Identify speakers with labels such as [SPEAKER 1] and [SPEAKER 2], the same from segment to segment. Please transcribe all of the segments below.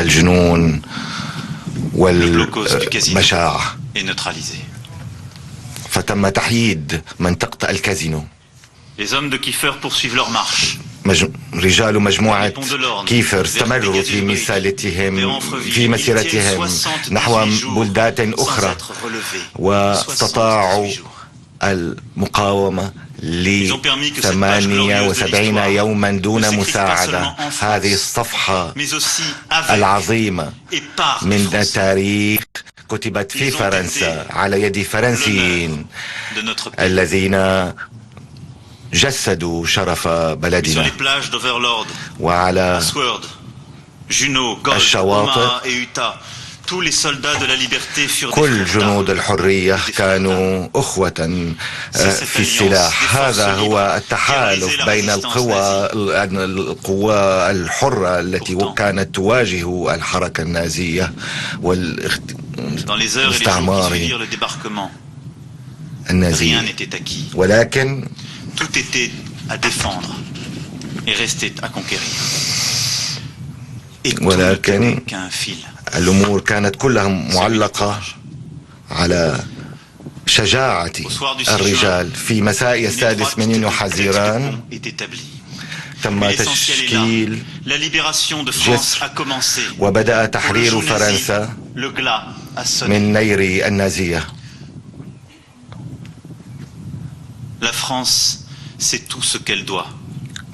[SPEAKER 1] الجنون والبشاعة، فتم تحييد منطقة الكازينو. رجال مجموعة كيفر استمروا في مسيرتهم نحو بلدات أخرى، واستطاعوا المقاومة ل78 يوما دون مساعدة. هذه الصفحة العظيمة من التاريخ كتبت في فرنسا على يد فرنسيين الذين جسدوا شرف بلدنا. وعلى الشواطئ كل جنود الحرية كانوا أخوة في السلاح. هذا هو التحالف بين القوى الحرة التي كانت تواجه الحركة النازية والاستعمار النازي، ولكن الأمور كانت كلها معلقة على شجاعة الرجال. في مساء السادس من يونيو حزيران تم تشكيل جسر وبدأ تحرير فرنسا من نير النازية.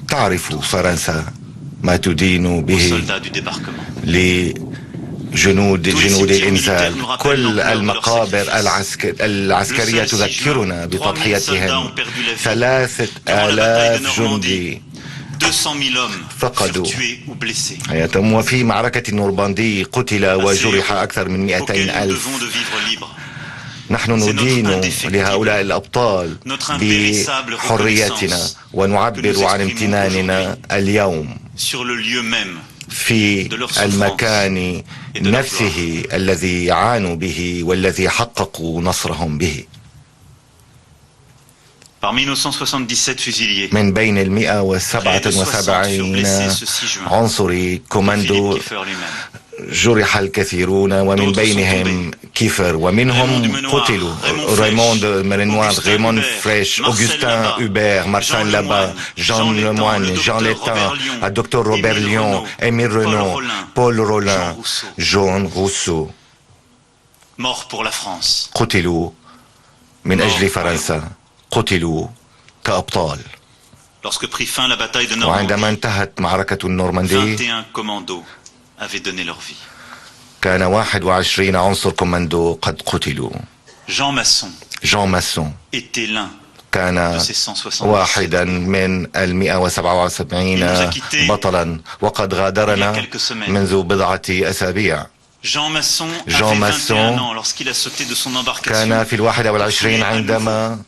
[SPEAKER 1] تعرف فرنسا ما تدين به لجنود الإنزال. كل المقابر العسكرية تذكرنا بتضحيتهم. 3000 جندي فقدوا حياتهم، وفي معركة نورماندي قتل وجرح أكثر من 200,000. نحن ندين لهؤلاء الأبطال بحريتنا ونعبر عن امتناننا اليوم في المكان نفسه الذي عانوا به والذي حققوا نصرهم به. من بين 177 عنصري كوماندو جرح الكثيرون، ومن بينهم كيفر، ومنهم قتلوا ريموند ميرينوار، ريمون فريش، أوغستان هوبير، مارسان لابا، جان لموان، جان ليتان، الدكتور روبير ليون، إميل رونو، بول رولان، جون روسو. قتلوا من أجل فرنسا، قتلوا كأبطال. وعندما انتهت معركة النورماندي كان 21 عنصر كوماندو قد قتلوا. جان ماسون كان واحدا من 177 بطلا، وقد غادرنا منذ بضعة أسابيع. جان ماسون كان في 21 عندما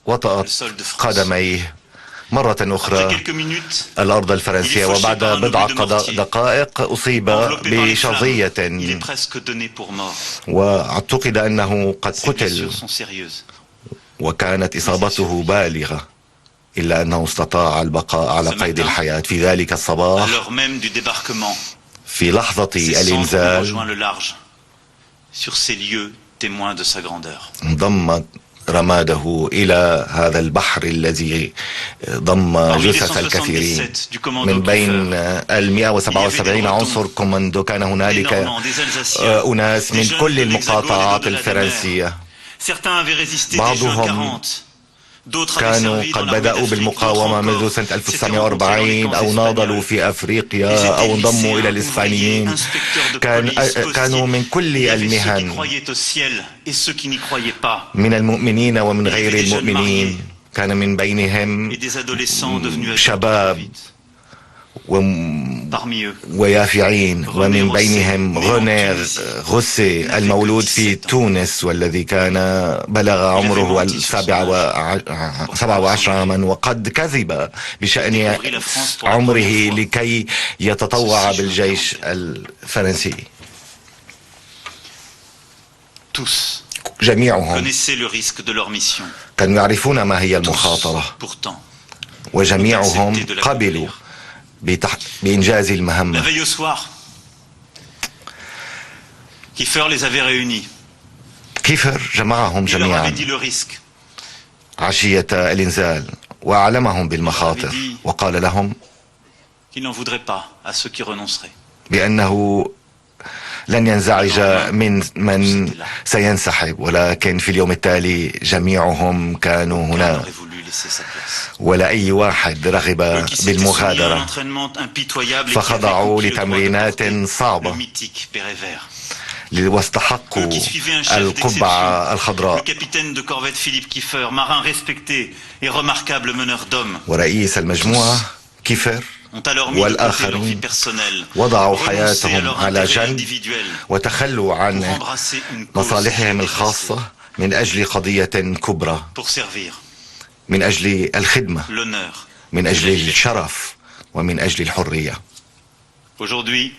[SPEAKER 1] وطأت قدميه مرة أخرى الأرض الفرنسية، وبعد بضع دقائق أصيب بشظية واعتقد أنه قد قتل، وكانت إصابته بالغة، إلا أنه استطاع البقاء على قيد الحياة. في ذلك الصباح في لحظة الإنزال انضم رماده إلى هذا البحر الذي ضم جثث الكثيرين. من بين 177 عنصر كوماندو كان هنالك أناس من كل المقاطعات الفرنسية. بعضهم كانوا قد بدأوا بالمقاومة منذ سنة 1940 أو ناضلوا في أفريقيا أو انضموا إلى الإسبانيين. كانوا من كل المهن، من المؤمنين ومن غير المؤمنين. كان من بينهم شباب ويافعين، ومن بينهم غونير غوسي المولود في تونس، والذي كان بلغ عمره 17 عاما، وقد كذب بشأن عمره لكي يتطوع بالجيش الفرنسي. جميعهم كانوا يعرفون ما هي المخاطرة، وجميعهم قبلوا بإنجاز المهمة.
[SPEAKER 2] Kiefer les avait réunis.
[SPEAKER 1] كيفر جمعهم
[SPEAKER 2] Il leur avait
[SPEAKER 1] جميعا
[SPEAKER 2] dit le risque.
[SPEAKER 1] عشية الإنزال وأعلمهم بالمخاطر وقال لهم
[SPEAKER 2] Qu'il n'en voudrait pas à ceux qui renonceraient.
[SPEAKER 1] بأنه لن ينزعج من سينسحب، ولكن في اليوم التالي جميعهم كانوا هنا ولا أي واحد رغب بالمغادرة، فخضعوا لتمرينات صعبة واستحقوا القبعة الخضراء. ورئيس المجموعة كيفر والآخرين وضعوا حياتهم على جنب وتخلوا عن مصالحهم الخاصة من أجل قضية كبرى، من أجل الخدمة، من أجل الشرف، ومن أجل الحرية.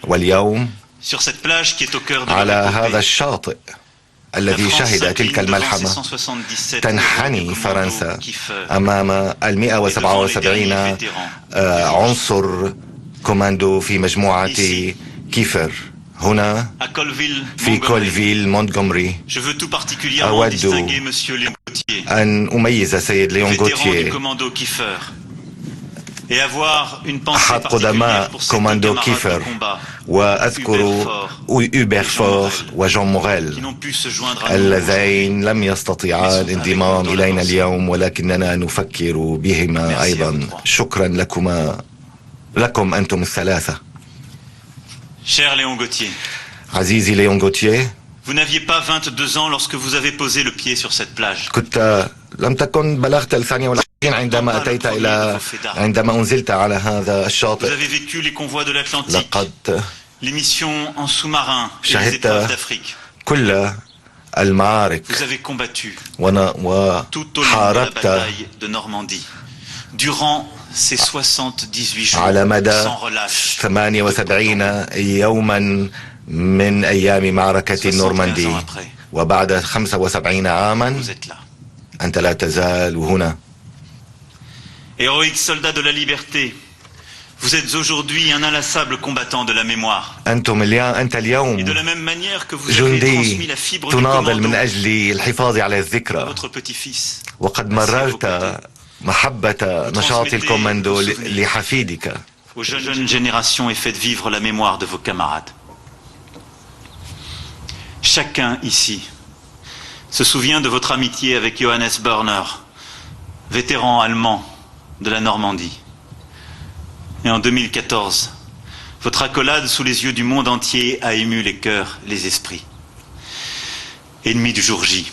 [SPEAKER 1] واليوم على هذا الشاطئ الذي شهد تلك الملحمة تنحني فرنسا أمام 177 عنصر كوماندو في مجموعة كيفر هنا في كولفيل مونتغومري. أود أن أميز سيد ليون غوتيه أحد قدماء كوماندو كيفر، وأذكر أوبر فور وجون موريل اللذين لم يستطيعا الانضمام إلينا اليوم، ولكننا نفكر بهما أيضا. شكرا لكم أنتم الثلاثة. عزيزي ليون غوتيه،
[SPEAKER 2] Vous n'aviez pas 22 ans lorsque vous avez posé le pied sur cette plage.
[SPEAKER 1] لم تكن بلغت الثانية والعشرين عندما أنزلت على هذا الشاطئ.
[SPEAKER 2] Vous avez vécu les convois de l'Atlantique,
[SPEAKER 1] لقد
[SPEAKER 2] les missions en sous-marin et les épreuves d'Afrique.
[SPEAKER 1] كل المعارك
[SPEAKER 2] Vous avez combattu tout au long de la bataille de Normandie. Durant ces 78 jours
[SPEAKER 1] على مدى
[SPEAKER 2] sans relâche.
[SPEAKER 1] 78 يوما من أيام معركة النورماندي، وبعد 75 عاما أنت لا تزال هنا.
[SPEAKER 2] Héroïque soldat de la liberté, vous êtes aujourd'hui un inlassable combattant de la mémoire.
[SPEAKER 1] أنت اليوم
[SPEAKER 2] Et de la même manière que vous avez
[SPEAKER 1] جندي
[SPEAKER 2] transmis la fibre du
[SPEAKER 1] تناضل
[SPEAKER 2] commando
[SPEAKER 1] من أجل الحفاظ على
[SPEAKER 2] à
[SPEAKER 1] الذكرى،
[SPEAKER 2] votre petit-fils.
[SPEAKER 1] وقد مررت محبة نشاط الكوماندو لحفيدك.
[SPEAKER 2] Aux jeunes générations et faites vivre la mémoire de vos camarades. Chacun ici se souvient de votre amitié avec Johannes Börner, vétéran allemand de la Normandie. Et en 2014, votre accolade sous les yeux du monde entier a ému les cœurs, les esprits. Ennemi du jour J,